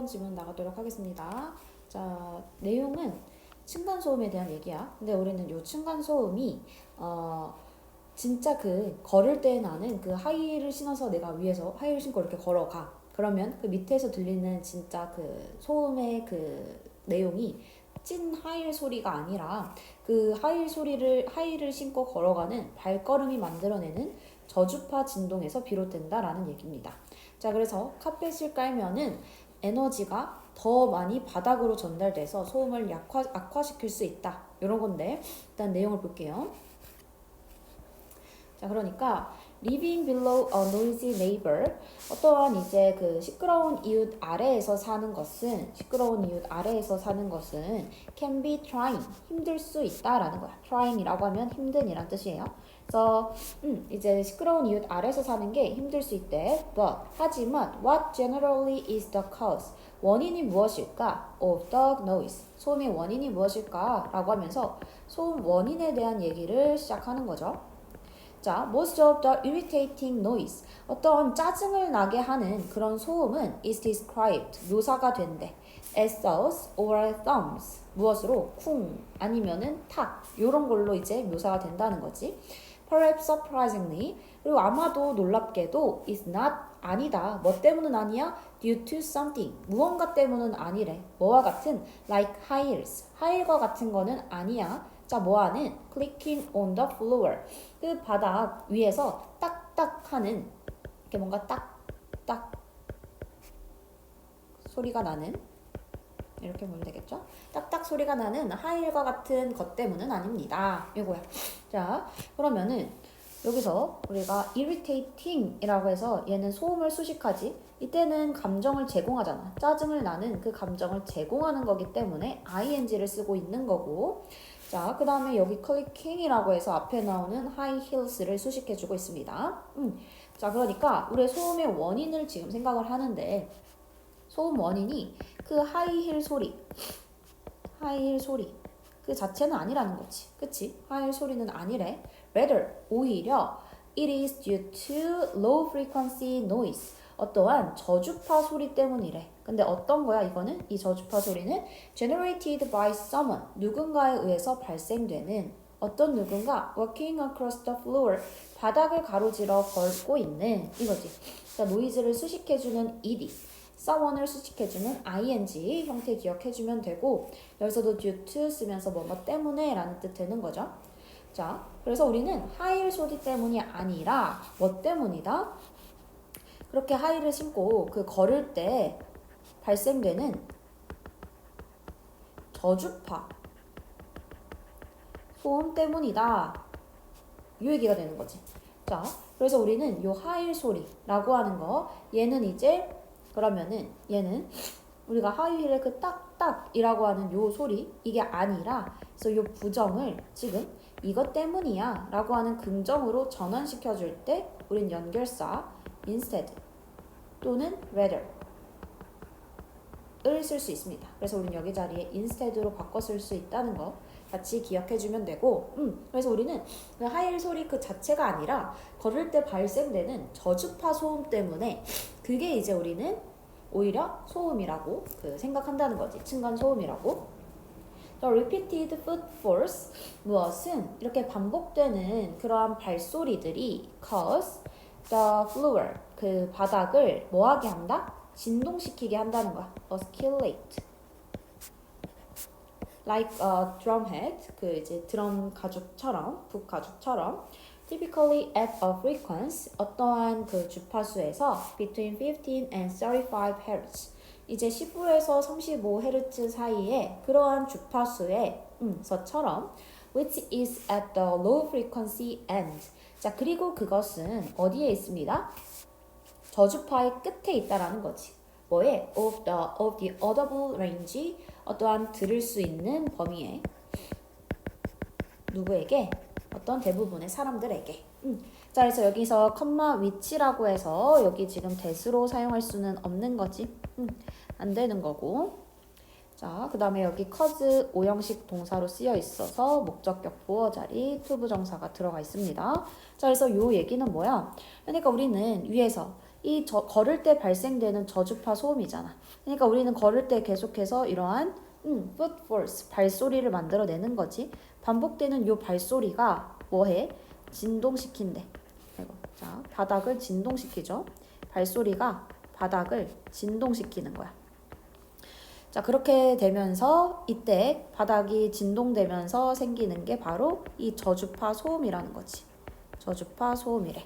질문 나가도록 하겠습니다. 자, 내용은 층간소음에 대한 얘기야. 근데 우리는 요 층간소음이 진짜 그 걸을 때 나는 그 하이힐을 신어서 내가 위에서 하이힐 신고 이렇게 걸어가. 그러면 그 밑에서 들리는 진짜 그 소음의 그 내용이 찐 하이힐 소리가 아니라 그 하이힐을 신고 걸어가는 발걸음이 만들어내는 저주파 진동에서 비롯된다라는 얘기입니다. 자, 그래서 카펫을 깔면은 에너지가 더 많이 바닥으로 전달돼서 소음을 악화시킬 수 있다. 이런 건데 일단 내용을 볼게요. 자, 그러니까 living below a noisy neighbor, 어떠한 이제 그 시끄러운 이웃 아래에서 사는 것은 can be trying, 힘들 수 있다라는 거야. trying이라고 하면 힘든이란 뜻이에요. 그래서 이제 시끄러운 이웃 아래에서 사는 게 힘들 수 있대. But 하지만 what generally is the cause? 원인이 무엇일까? Of the noise. 소음의 원인이 무엇일까? 라고 하면서 소음 원인에 대한 얘기를 시작하는 거죠. 자, most of the irritating noise. 어떤 짜증을 나게 하는 그런 소음은 is described. 묘사가 된대. as thus or thumbs. 무엇으로? 쿵 아니면은 탁. 요런 걸로 이제 묘사가 된다는 거지. Perhaps surprisingly. 그리고 아마도 놀랍게도 is not 아니다. 뭐 때문은 아니야? due to something. 무언가 때문은 아니래. 뭐와 같은? like high heels. 하이힐과 같은 거는 아니야. 자, 뭐하는? clicking on the floor. 그 바닥 위에서 딱딱 하는 이렇게 뭔가 딱딱 소리가 나는 이렇게 보면 되겠죠? 딱딱 소리가 나는 하이힐과 같은 것 때문은 아닙니다. 이거야. 자, 그러면은 여기서 우리가 irritating이라고 해서 얘는 소음을 수식하지. 이때는 감정을 제공하잖아. 짜증을 나는 그 감정을 제공하는 거기 때문에 ing를 쓰고 있는 거고. 자, 그 다음에 여기 clicking이라고 해서 앞에 나오는 high heels를 수식해주고 있습니다. 자, 그러니까 우리의 소음의 원인을 지금 생각을 하는데 소음 원인이 그 하이힐 소리 그 자체는 아니라는 거지. 그치? 하이힐 소리는 아니래. Rather, 오히려 it is due to low frequency noise. 어떠한 저주파 소리 때문이래. 근데 어떤 거야 이거는? 이 저주파 소리는 generated by someone. 누군가에 의해서 발생되는 어떤 누군가 walking across the floor. 바닥을 가로질러 걷고 있는 이거지. 자, 노이즈를 수식해주는 ed. someone을 수식해주는 ing 형태 기억해주면 되고 여기서도 due to 쓰면서 뭐뭐 때문에 라는 뜻 되는 거죠. 자, 그래서 우리는 하이힐 소리 때문이 아니라 뭐 때문이다? 그렇게 하이힐을 신고 그 걸을 때 발생되는 저주파 소음 때문이다. 이 얘기가 되는 거지. 자, 그래서 우리는 요 하이힐 소리라고 하는 거 얘는 이제 그러면은 얘는 우리가 하이힐의 그 딱딱이라고 하는 요 소리 이게 아니라 그래서 요 부정을 지금 이것 때문이야 라고 하는 긍정으로 전환시켜 줄 때 우린 연결사 instead 또는 rather 을 쓸 수 있습니다. 그래서 우린 여기 자리에 instead로 바꿔 쓸 수 있다는 거 같이 기억해 주면 되고 그래서 우리는 그 하이힐 소리 그 자체가 아니라 걸을 때 발생되는 저주파 소음 때문에 그게 이제 우리는 오히려 소음이라고 생각한다는 거지. 층간 소음이라고. The repeated footfalls 무엇은 이렇게 반복되는 그러한 발소리들이 cause the floor 그 바닥을 뭐하게 한다? 진동시키게 한다는 거야. oscillate like a drum head 그 이제 드럼 가죽처럼 북 가죽처럼 typically at a frequency 어떠한 그 주파수에서 between 15 and 35 Hz 이제 15에서 35Hz 사이에 그러한 주파수에 서처럼 which is at the low frequency end 자 그리고 그것은 어디에 있습니다? 저주파의 끝에 있다라는 거지. 뭐에? of the audible range 어떠한 들을 수 있는 범위에 누구에게? 어떤 대부분의 사람들에게. 자, 그래서 여기서 컴마 위치라고 해서 여기 지금 대수로 사용할 수는 없는 거지. 안 되는 거고. 자, 그 다음에 여기 cause 오형식 동사로 쓰여 있어서 목적격 보어 자리 투부정사가 들어가 있습니다. 자, 그래서 요 얘기는 뭐야? 그러니까 우리는 위에서 걸을 때 발생되는 저주파 소음이잖아. 그러니까 우리는 걸을 때 계속해서 이러한 footfalls, 발소리를 만들어내는 거지. 반복되는 요 발소리가 뭐해? 진동시킨대. 아이고, 자, 바닥을 진동시키죠. 발소리가 바닥을 진동시키는 거야. 자, 그렇게 되면서 이때 바닥이 진동되면서 생기는 게 바로 이 저주파 소음이라는 거지. 저주파 소음이래.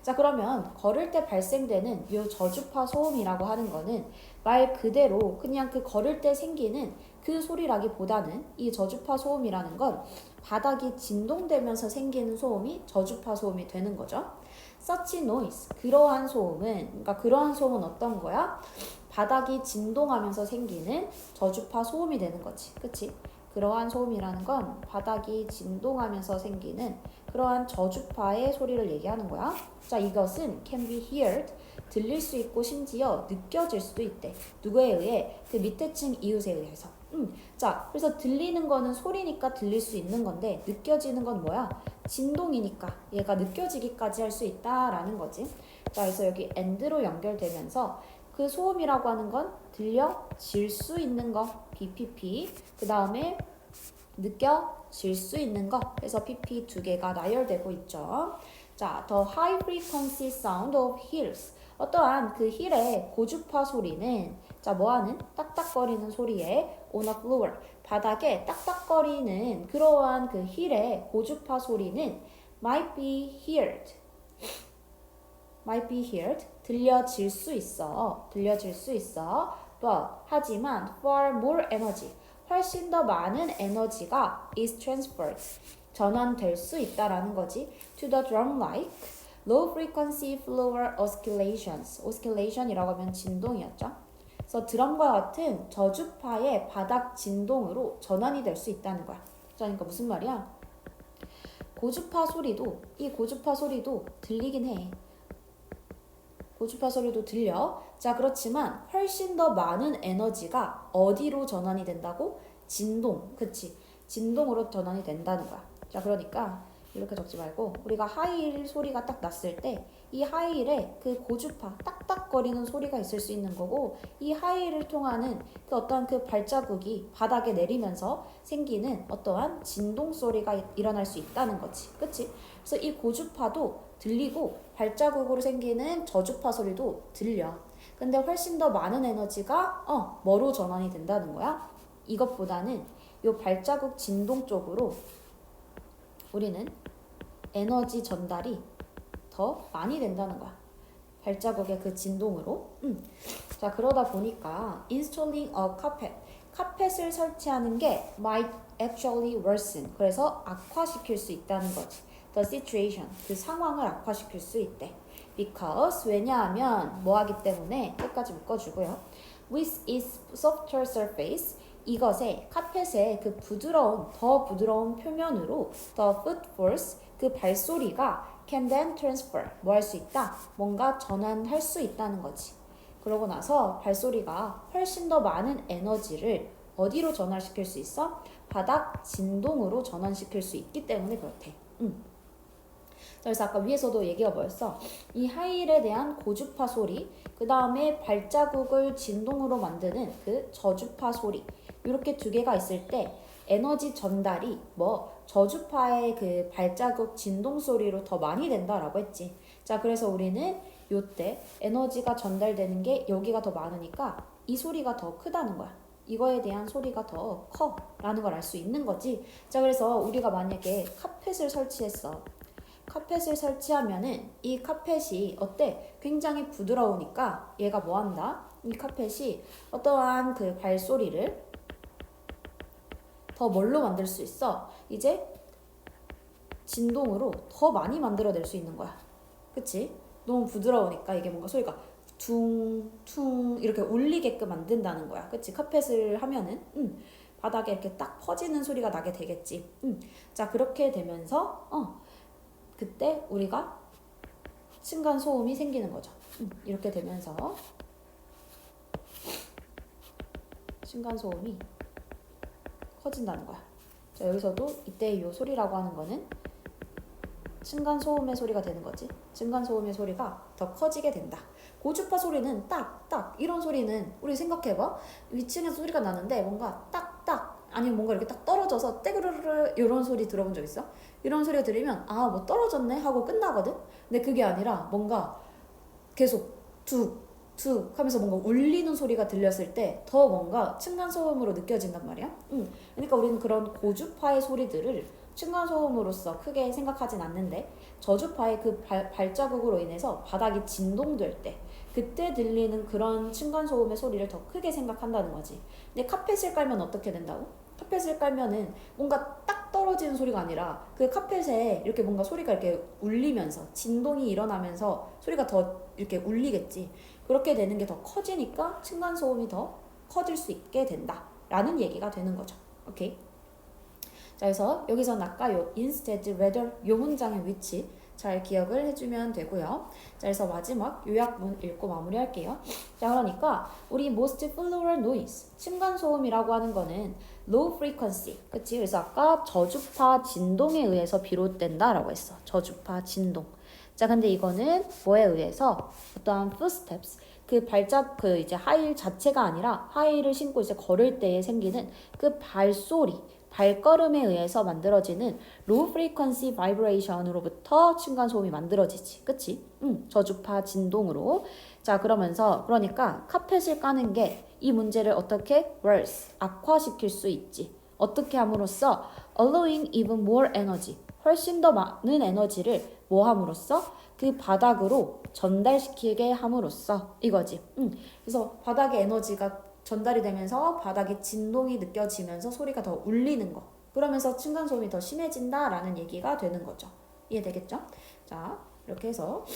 자, 그러면 걸을 때 발생되는 이 저주파 소음이라고 하는 거는 말 그대로 그냥 그 걸을 때 생기는 그 소리라기보다는 이 저주파 소음이라는 건 바닥이 진동되면서 생기는 소음이 저주파 소음이 되는 거죠. Such noise, 그러한 소음은 어떤 거야? 바닥이 진동하면서 생기는 저주파 소음이 되는 거지. 그치? 그러한 소음이라는 건 바닥이 진동하면서 생기는 그러한 저주파의 소리를 얘기하는 거야. 자, 이것은 can be heard, 들릴 수 있고 심지어 느껴질 수도 있대. 누구에 의해? 그 밑에 층 이웃에 의해서. 자, 그래서 들리는 거는 소리니까 들릴 수 있는 건데 느껴지는 건 뭐야? 진동이니까 얘가 느껴지기까지 할 수 있다라는 거지. 자, 그래서 여기 and로 연결되면서 그 소음이라고 하는 건 들려질 수 있는 거, BPP. 그 다음에 느껴질 수 있는 거. 그래서 PP 두 개가 나열되고 있죠. 자, the high frequency sound of hills. 어떠한 그 힐의 고주파 소리는 자, 뭐하는? 딱딱거리는 소리에 on a floor. 바닥에 딱딱거리는 그러한 그 힐의 고주파 소리는 might be heard. 들려질 수 있어. But 하지만 far more energy. 훨씬 더 많은 에너지가 is transferred. 전환될 수 있다라는 거지. To the drum-like low frequency floor oscillations. oscillation이라고 하면 진동이었죠. 그래서 드럼과 같은 저주파의 바닥 진동으로 전환이 될 수 있다는 거야. 그러니까 무슨 말이야? 이 고주파 소리도 들리긴 해. 고주파 소리도 들려. 자, 그렇지만 훨씬 더 많은 에너지가 어디로 전환이 된다고? 진동. 그치? 진동으로 전환이 된다는 거야. 자, 그러니까 이렇게 적지 말고 우리가 하이힐 소리가 딱 났을 때 이 하이힐에 그 고주파 딱딱거리는 소리가 있을 수 있는 거고 이 하이힐을 통하는 그 어떤 그 발자국이 바닥에 내리면서 생기는 어떠한 진동 소리가 일어날 수 있다는 거지. 그치? 그래서 이 고주파도 들리고 발자국으로 생기는 저주파 소리도 들려. 근데 훨씬 더 많은 에너지가 뭐로 전환이 된다는 거야? 이것보다는 이 발자국 진동 쪽으로 우리는 에너지 전달이 더 많이 된다는 거야. 발자국의 그 진동으로. 자, 그러다 보니까 installing a carpet. 카펫을 설치하는 게 might actually worsen. 그래서 악화시킬 수 있다는 거지. The situation. 그 상황을 악화시킬 수 있대. Because 왜냐하면 뭐 하기 때문에 끝까지 묶어주고요. With its softer surface. 이것의 카펫의 그 더 부드러운 표면으로 the footfalls. 그 발소리가 can then transfer. 뭐 할 수 있다? 뭔가 전환할 수 있다는 거지. 그러고 나서 발소리가 훨씬 더 많은 에너지를 어디로 전환시킬 수 있어? 바닥 진동으로 전환시킬 수 있기 때문에 그렇대. 그래서 아까 위에서도 얘기가 뭐였어? 이 하이힐에 대한 고주파 소리, 그 다음에 발자국을 진동으로 만드는 그 저주파 소리, 이렇게 두 개가 있을 때 에너지 전달이 저주파의 그 발자국 진동 소리로 더 많이 된다라고 했지. 자, 그래서 우리는 요때 에너지가 전달되는 게 여기가 더 많으니까 이 소리가 더 크다는 거야. 이거에 대한 소리가 더 커 라는 걸 알 수 있는 거지. 자, 그래서 우리가 만약에 카펫을 설치했어. 카펫을 설치하면은 이 카펫이 어때? 굉장히 부드러우니까 얘가 뭐 한다? 이 카펫이 어떠한 그 발소리를 더 뭘로 만들 수 있어? 이제 진동으로 더 많이 만들어낼 수 있는 거야. 그치? 너무 부드러우니까 이게 뭔가 소리가 퉁퉁 이렇게 울리게끔 만든다는 거야. 그치? 카펫을 하면은 바닥에 이렇게 딱 퍼지는 소리가 나게 되겠지. 자, 그렇게 되면서 그때 우리가 층간 소음이 생기는 거죠. 이렇게 되면서 층간 소음이 커진다는 거야. 자, 여기서도 이때 이 소리라고 하는 거는 층간소음의 소리가 되는 거지. 층간소음의 소리가 더 커지게 된다. 고주파 소리는 딱 이런 소리는 우리 생각해봐. 위층에서 소리가 나는데 뭔가 딱딱 아니면 뭔가 이렇게 딱 떨어져서 떼그르르 이런 소리 들어본 적 있어? 이런 소리가 들리면 아 뭐 떨어졌네 하고 끝나거든. 근데 그게 아니라 뭔가 계속 툭 하면서 뭔가 울리는 소리가 들렸을 때 더 뭔가 층간소음으로 느껴진단 말이야. 그러니까 우리는 그런 고주파의 소리들을 층간소음으로서 크게 생각하진 않는데 저주파의 그 발자국으로 인해서 바닥이 진동될 때 그때 들리는 그런 층간소음의 소리를 더 크게 생각한다는 거지. 근데 카펫을 깔면 어떻게 된다고? 카펫을 깔면은 뭔가 딱 떨어지는 소리가 아니라 그 카펫에 이렇게 뭔가 소리가 이렇게 울리면서 진동이 일어나면서 소리가 더 이렇게 울리겠지. 그렇게 되는 게 더 커지니까 층간소음이 더 커질 수 있게 된다 라는 얘기가 되는 거죠. 오케이. 자, 그래서 여기서는 아까 요 instead, rather 요 문장의 위치 잘 기억을 해주면 되고요. 자, 그래서 마지막 요약문 읽고 마무리할게요. 자, 그러니까 우리 most floral noise, 층간소음이라고 하는 거는 low frequency, 그치? 그래서 아까 저주파 진동에 의해서 비롯된다라고 했어. 저주파 진동. 자, 근데 이거는 뭐에 의해서? 어떠한 footsteps, 그 이제 하이힐 자체가 아니라 하이힐을 신고 이제 걸을 때에 생기는 그 발소리, 발걸음에 의해서 만들어지는 low frequency vibration으로부터 층간소음이 만들어지지. 그치? 저주파 진동으로. 자, 그러니까 카펫을 까는 게 이 문제를 어떻게? worse, 악화시킬 수 있지. 어떻게 함으로써? allowing even more energy, 훨씬 더 많은 에너지를 뭐 함으로써? 그 바닥으로 전달시키게 함으로써 이거지. 그래서 바닥에 에너지가 전달이 되면서 바닥에 진동이 느껴지면서 소리가 더 울리는 거. 그러면서 층간소음이 더 심해진다라는 얘기가 되는 거죠. 이해되겠죠? 자, 이렇게 해서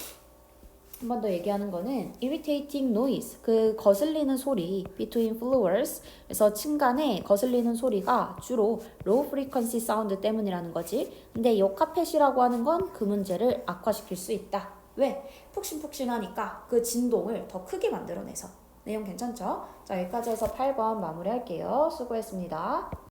한 번 더 얘기하는 거는 irritating noise, 그 거슬리는 소리 between flowers, 그래서 층간에 거슬리는 소리가 주로 low frequency sound 때문이라는 거지. 근데 이 카펫이라고 하는 건 그 문제를 악화시킬 수 있다. 왜? 푹신푹신하니까 그 진동을 더 크게 만들어내서. 내용 괜찮죠? 자, 여기까지 해서 8번 마무리할게요. 수고했습니다.